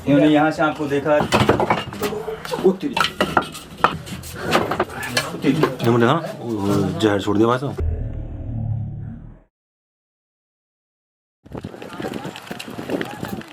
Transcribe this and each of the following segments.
इन्होंने यहाँ से आपको देखा। जहर छोड़ दिया भाई साहब।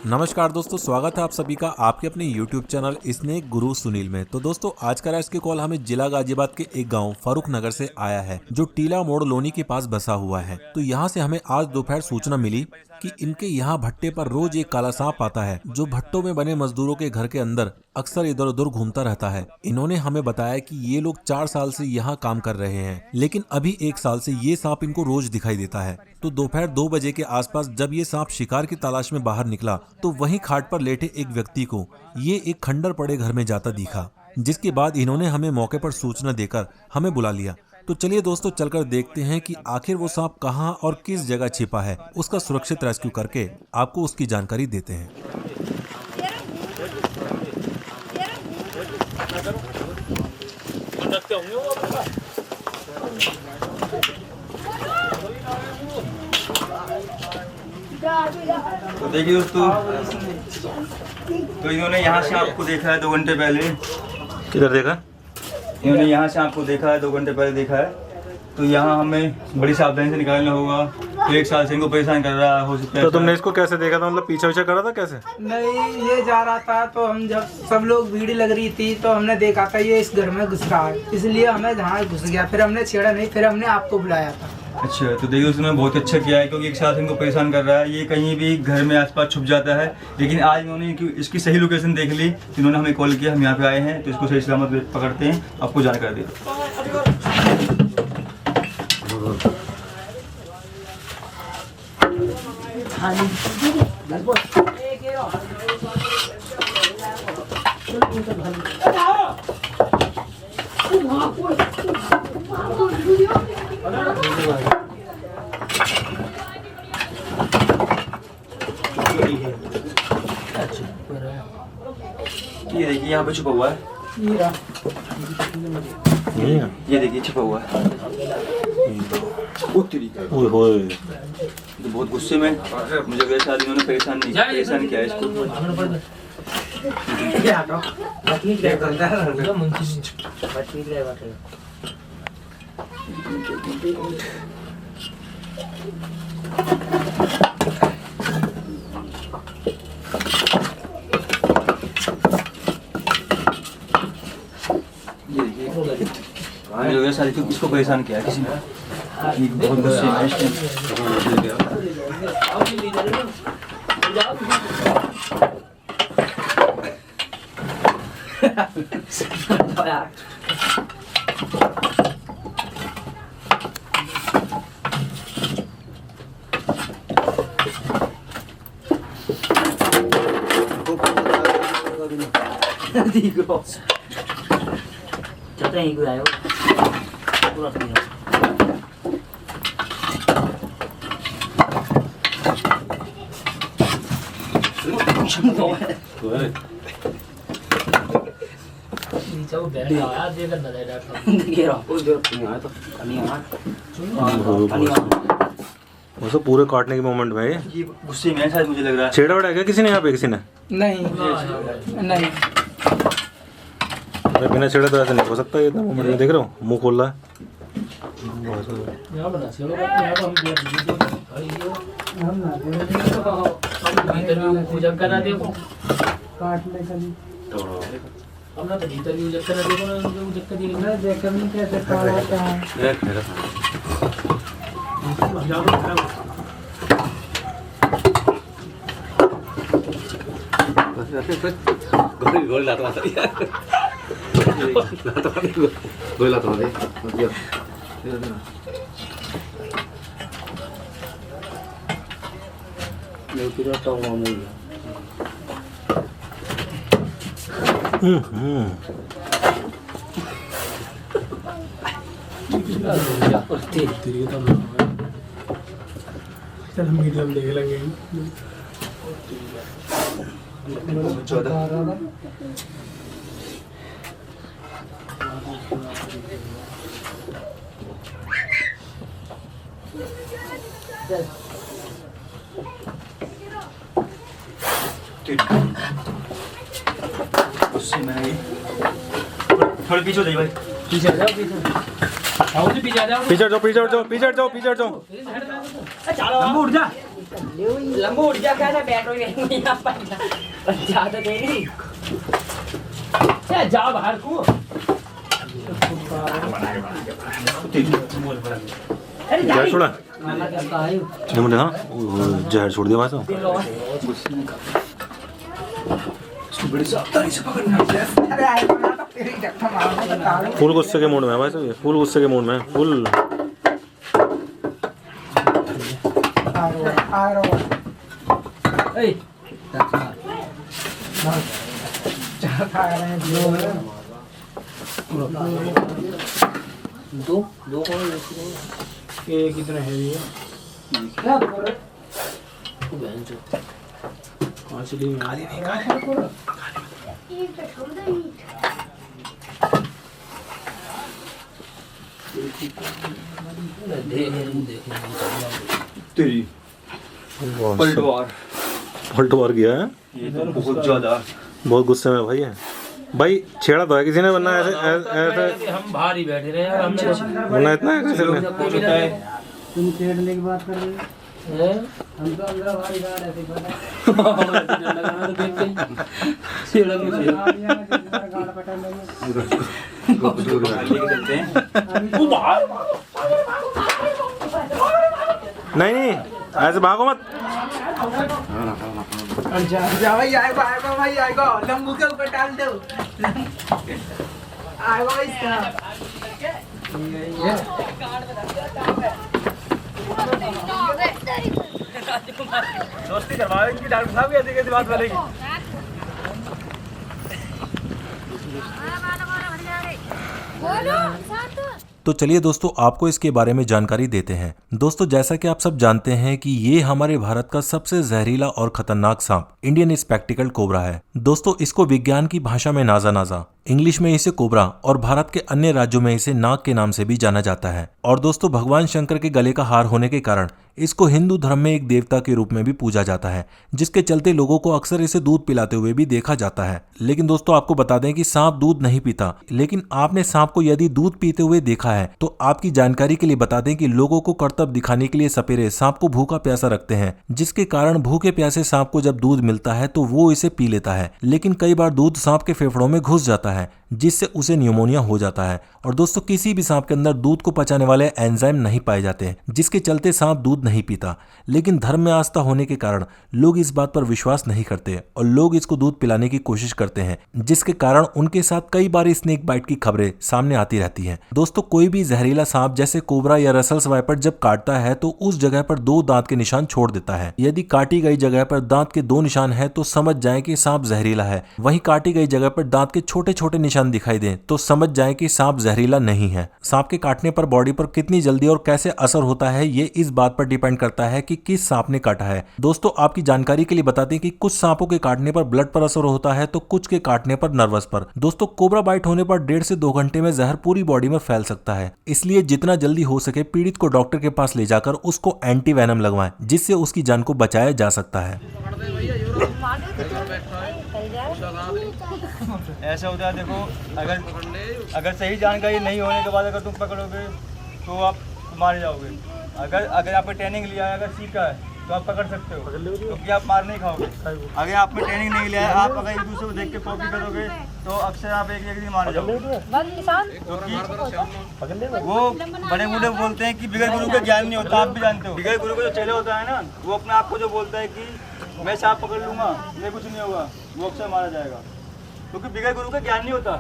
नमस्कार दोस्तों, स्वागत है आप सभी का आपके अपने YouTube चैनल स्नेक गुरु सुनील में। तो दोस्तों, आज का रेस्क्यू कॉल हमें जिला गाजियाबाद के एक गांव फारूक नगर से आया है, जो टीला मोड़ लोनी के पास बसा हुआ है। तो यहां से हमें आज दोपहर सूचना मिली कि इनके यहाँ भट्टे पर रोज एक काला सांप आता है, जो भट्टों में बने मजदूरों के घर के अंदर अक्सर इधर उधर घूमता रहता है। इन्होंने हमें बताया कि ये लोग 4 साल से यहाँ काम कर रहे हैं, लेकिन अभी 1 साल से ये सांप इनको रोज दिखाई देता है। तो दोपहर 2 बजे के आसपास जब ये सांप शिकार की तलाश में बाहर निकला, तो वहीं खाट पर लेटे एक व्यक्ति को ये एक खंडर पड़े घर में जाता दिखा, जिसके बाद इन्होंने हमें मौके पर सूचना देकर हमें बुला लिया। तो चलिए दोस्तों, चलकर देखते हैं कि आखिर वो सांप कहां और किस जगह छिपा है। उसका सुरक्षित रेस्क्यू करके आपको उसकी जानकारी देते हैं। तो देखिए दोस्तों, तो इन्होंने यहाँ से आपको देखा है 2 घंटे पहले। किधर देखा? इन्होंने यहाँ से आपको देखा है 2 घंटे पहले देखा है। तो यहाँ हमें बड़ी सावधानी से निकालना होगा। तो 1 साल से इनको परेशान कर रहा हो सकता है। तो तुमने इसको कैसे देखा था? मतलब पीछा पीछा करा था कैसे? नहीं, ये जा रहा था तो हम जब सब लोग भीड़ लग रही थी तो हमने देखा था ये इस घर में घुस रहा है, इसलिए हमें जहाँ घुस गया। फिर हमने छेड़ा नहीं, फिर हमने आपको बुलाया था। अच्छा, तो देखिए उसने बहुत अच्छा किया है, क्योंकि 1 साल से इनको परेशान कर रहा है। ये कहीं भी घर में आसपास छुप जाता है, लेकिन आज इन्होंने इसकी सही लोकेशन देख ली। इन्होंने हमें कॉल किया, हम यहाँ पे आए हैं, तो इसको सही सलामत पकड़ते हैं, आपको जानकारी देते हैं। ये देखिए यहाँ पे छुपा हुआ है। ये देखिए छुपा हुआ है। तो बहुत गुस्से में मुझे वैसे आज इन्होंने परेशान किया इसको। मुझे वैसा इसको परेशान किया किसी ने। बहुत गुस्से में इस वो सब पूरे काटने के मोमेंट में ये गुस्से में शायद मुझे लग रहा है। छेड़ा वड़ा क्या किसी ने यहाँ पे? किसी ने नहीं। अरे बिना छेड़े तो ऐसा नहीं हो सकता। ये मोमेंट में देख रहा हूँ, मुंह खोल रहा है। चल मीडियम देख लेंगे। 14 Dude. पीछे में है ये। थोड़े पीछे हो जाइए भाई। पीछे आ जाओ, पीछे आओ जी, पीछे आ जाओ। पीछे हट जाओ, पीछे हट जाओ, पीछे हट जाओ, पीछे हट जाओ। लंबू उठ जा। लंबू उठ जा, क्या बैठो यहाँ पर ज्यादा देरी। जाओ बाहर को। जहर छोड़ा नहीं मुझे। हाँ जहर छोड़ दिया भाई अरे आए बना तो तेरी धक्का मारने बता रहा हूँ। फुल गुस्से के मूड में है भाई साहब, ये फुल गुस्से के मूड में है, फुल। आ रहा हूँ। चार खा रहे हैं, दो ये कितना हैवी है? क्या बोल रहे? मछली में खाली नहीं खा। तेरी पलटवार पलटवार किया है ये तो बहुत ज्यादा। बहुत गुस्से में भाई है। भाई छेड़ा तो है किसी ने, वरना ऐसे ऐसे हम बाहर ही बैठे रहे हैं, हमने वरना इतना है कैसे में। तुम छेड़ने की बात कर रहे हो? हम तो अंदर बाहर जा रहे थे, नहीं नहीं ऐसे भागो मत। जा भाई, आएगा आएगा भाई, आएगा लंबू के ऊपर डाल दो। आएगा भाई इसका। दोस्ती करवाओ इनकी, डॉक्टर साहब ऐसी कैसी बात बोलेगी। तो चलिए दोस्तों आपको इसके बारे में जानकारी देते हैं। दोस्तों जैसा कि आप सब जानते हैं कि ये हमारे भारत का सबसे जहरीला और खतरनाक सांप इंडियन स्पेक्टिकल कोबरा है। दोस्तों इसको विज्ञान की भाषा में नाजा, इंग्लिश में इसे कोबरा और भारत के अन्य राज्यों में इसे नाग के नाम से भी जाना जाता है। और दोस्तों भगवान शंकर के गले का हार होने के कारण इसको हिंदू धर्म में एक देवता के रूप में भी पूजा जाता है, जिसके चलते लोगों को अक्सर इसे दूध पिलाते हुए भी देखा जाता है। लेकिन दोस्तों आपको बता दें कि सांप दूध नहीं पीता, लेकिन आपने सांप को यदि दूध पीते हुए देखा है तो आपकी जानकारी के लिए बता दें कि लोगों को करतब दिखाने के लिए सपेरे सांप को भूखा प्यासा रखते हैं, जिसके कारण भूखे प्यासे सांप को जब दूध मिलता है तो वो इसे पी लेता है। लेकिन कई बार दूध सांप के फेफड़ों में घुस जाता है, जिससे उसे न्यूमोनिया हो जाता है। और दोस्तों किसी भी सांप के अंदर दूध को पचाने वाले एंजाइम नहीं पाए जाते हैं, जिसके चलते सांप दूध नहीं पीता। लेकिन धर्म में आस्था होने के कारण लोग इस बात पर विश्वास नहीं करते और लोग इसको दूध पिलाने की कोशिश करते हैं, जिसके कारण उनके साथ कई बार स्नेक बाइट की खबरें सामने आती रहती हैं। दोस्तों कोई भी जहरीला सांप जैसे कोबरा या रसल्स वाइपर जब काटता है तो उस जगह पर 2 दांत के निशान छोड़ देता है। यदि काटी गई जगह पर दांत के 2 निशान है तो समझ जाए कि सांप जहरीला है। वहीं काटी गई जगह पर दांत के छोटे छोटे निशान दिखाई दें तो समझ जाए कि सांप जहरीला नहीं है। सांप के काटने पर बॉडी पर कितनी जल्दी और कैसे असर होता है ये इस बात पर डिपेंड करता है कि किस सांप ने काटा है। दोस्तों आपकी जानकारी के लिए बताते हैं कि कुछ सांपों के काटने पर ब्लड पर असर होता है तो कुछ के काटने पर नर्वस पर। दोस्तों कोबरा बाइट होने पर 1.5 से 2 घंटे में जहर पूरी बॉडी में फैल सकता है, इसलिए जितना जल्दी हो सके पीड़ित को डॉक्टर के पास ले जाकर उसको एंटी वेनम लगवाएं, जिससे उसकी जान को बचाया जा सकता है। ऐसा होता है देखो, अगर सही जानकारी नहीं होने के बाद अगर तुम पकड़ोगे तो आप मारे जाओगे। अगर आपने ट्रेनिंग लिया है, अगर सीखा है तो आप पकड़ सकते हो, क्योंकि आप मार नहीं खाओगे। अगर आपने ट्रेनिंग नहीं लिया है, आप अगर एक दूसरे को देख के कॉपी करोगे तो अक्सर आप एक दिन मारे जाओगे। क्योंकि वो बड़े बूढ़े बोलते हैं कि बिगड़ गुरु का ज्ञान नहीं होता, आप भी जानते हो। बिगड़ गुरु का जो चेला होता है ना, वो अपने आप को जो बोलता है कि मैं सांप पकड़ लूंगा, मैं कुछ नहीं होगा, वो अक्सर मारा जाएगा, क्योंकि बिगड़ गुरु का ज्ञान नहीं होता।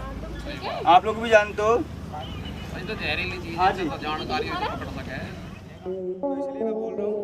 आप लोग भी जानते हो। हाँ जी, जानकारी पकड़ सके, तो इसलिए मैं बोल रहा हूँ।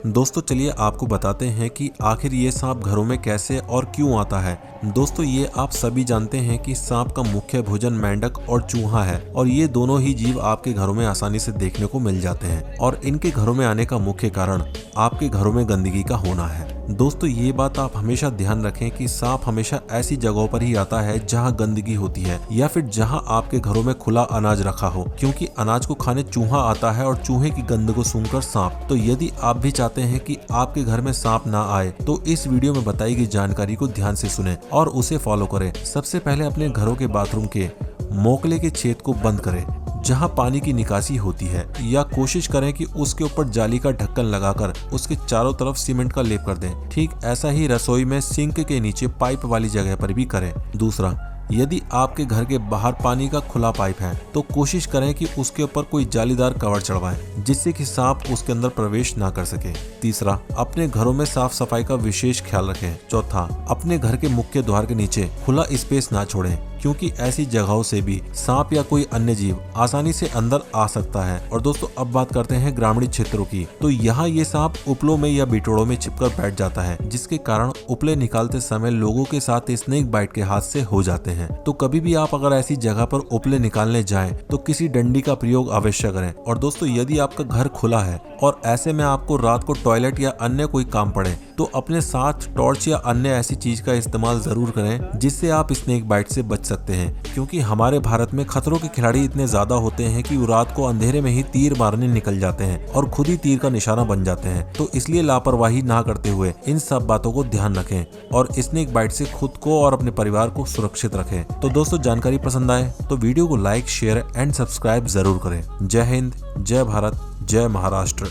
दोस्तों चलिए आपको बताते हैं कि आखिर ये सांप घरों में कैसे और क्यों आता है। दोस्तों ये आप सभी जानते हैं कि सांप का मुख्य भोजन मेंढक और चूहा है और ये दोनों ही जीव आपके घरों में आसानी से देखने को मिल जाते हैं और इनके घरों में आने का मुख्य कारण आपके घरों में गंदगी का होना है। दोस्तों ये बात आप हमेशा ध्यान रखें कि सांप हमेशा ऐसी जगहों पर ही आता है जहां गंदगी होती है या फिर जहां आपके घरों में खुला अनाज रखा हो, क्योंकि अनाज को खाने चूहा आता है और चूहे की गंद को सूंघकर सांप। तो यदि आप भी चाहते हैं कि आपके घर में सांप ना आए तो इस वीडियो में बताई गई जानकारी को ध्यान से सुने और उसे फॉलो करें। सबसे पहले अपने घरों के बाथरूम के मोकले के छेद को बंद करें जहां पानी की निकासी होती है, या कोशिश करें कि उसके ऊपर जाली का ढक्कन लगाकर उसके चारों तरफ सीमेंट का लेप कर दें। ठीक ऐसा ही रसोई में सिंक के नीचे पाइप वाली जगह पर भी करें। दूसरा, यदि आपके घर के बाहर पानी का खुला पाइप है तो कोशिश करें कि उसके ऊपर कोई जालीदार कवर चढ़वाएं जिससे कि सांप उसके अंदर प्रवेश ना कर सके। तीसरा, अपने घरों में साफ सफाई का विशेष ख्याल रखें। चौथा, अपने घर के मुख्य द्वार के नीचे खुला स्पेस ना छोड़ें, क्योंकि ऐसी जगहों से भी सांप या कोई अन्य जीव आसानी से अंदर आ सकता है। और दोस्तों अब बात करते हैं ग्रामीण क्षेत्रों की। तो यहाँ ये सांप उपलों में या बिटोड़ों में छिपकर बैठ जाता है, जिसके कारण उपले निकालते समय लोगों के साथ स्नेक बाइट के हाथ से हो जाते हैं। तो कभी भी आप अगर ऐसी जगह पर उपले निकालने जाएं तो किसी डंडी का प्रयोग अवश्य करें। और दोस्तों यदि आपका घर खुला है और ऐसे में आपको रात को टॉयलेट या अन्य कोई काम पड़े तो अपने साथ टॉर्च या अन्य ऐसी चीज का इस्तेमाल जरूर करें जिससे आप स्नेक बाइट से बच सकते हैं, क्योंकि हमारे भारत में खतरों के खिलाड़ी इतने ज्यादा होते हैं कि वो रात को अंधेरे में ही तीर मारने निकल जाते हैं और खुद ही तीर का निशाना बन जाते हैं। तो इसलिए लापरवाही ना करते हुए इन सब बातों को ध्यान रखें और स्नेक बाइट से खुद को और अपने परिवार को सुरक्षित रखें। तो दोस्तों जानकारी पसंद आए तो वीडियो को लाइक, शेयर एंड सब्सक्राइब जरूर करें। जय हिंद, जय भारत, जय महाराष्ट्र।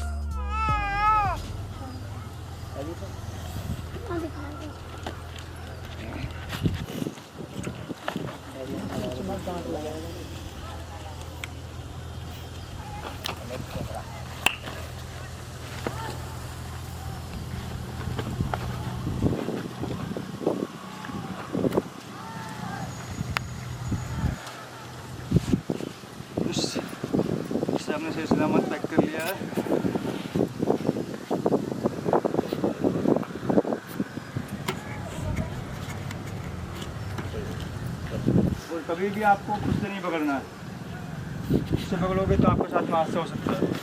इसे हमने सही सलामत पैक कर लिया है। और कभी भी आपको खुद से नहीं पकड़ना है, इससे पकड़ोगे तो आपके साथ में हादसा हो सकता है।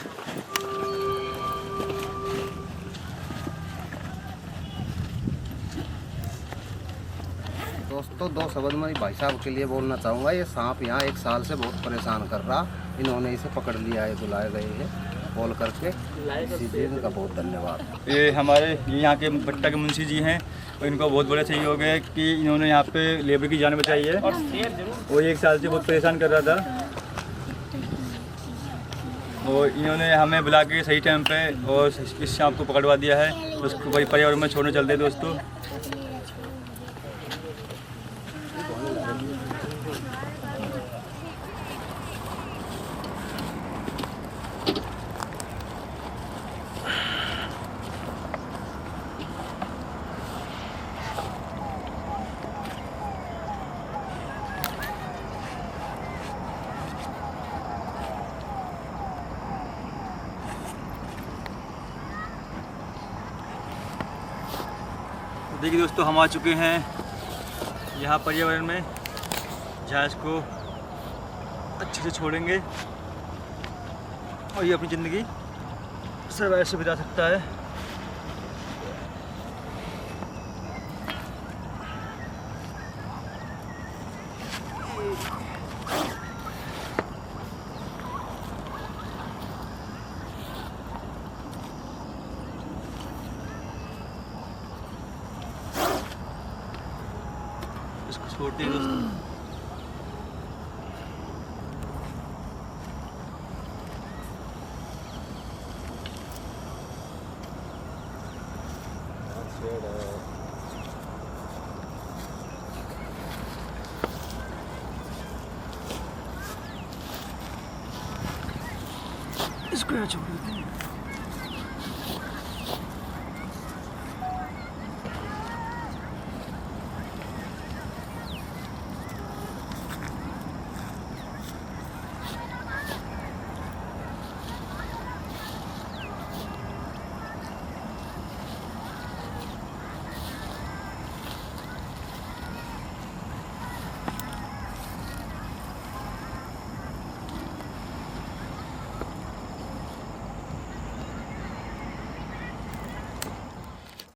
दोस्तों दो शब्द मैं भाई साहब के लिए बोलना चाहूँगा। ये सांप यहाँ 1 साल से बहुत परेशान कर रहा, इन्होंने इसे पकड़ लिया है, बुलाए गए हैं कॉल करके, इसीलिए इनका बहुत धन्यवाद। ये हमारे यहाँ के भट्टा के मुंशी जी हैं और इनको बहुत बड़ा सहयोग है कि इन्होंने यहाँ पे लेबर की जान बचाई है। वो 1 साल से बहुत परेशान कर रहा था और इन्होंने हमें बुला के सही टाइम पे और इस सांप को पकड़वा दिया है। उसको वही पर्यावरण में छोड़ने चलते दोस्तों। देखिए दोस्तों हम आ चुके हैं यहाँ पर्यावरण में, जहाँ इसको अच्छे से छोड़ेंगे और ये अपनी ज़िंदगी सर्वाइव से बिता सकता है। इसको छोड़ते हैं दोस्तों। इसको यहाँ छोड़ देते हैं।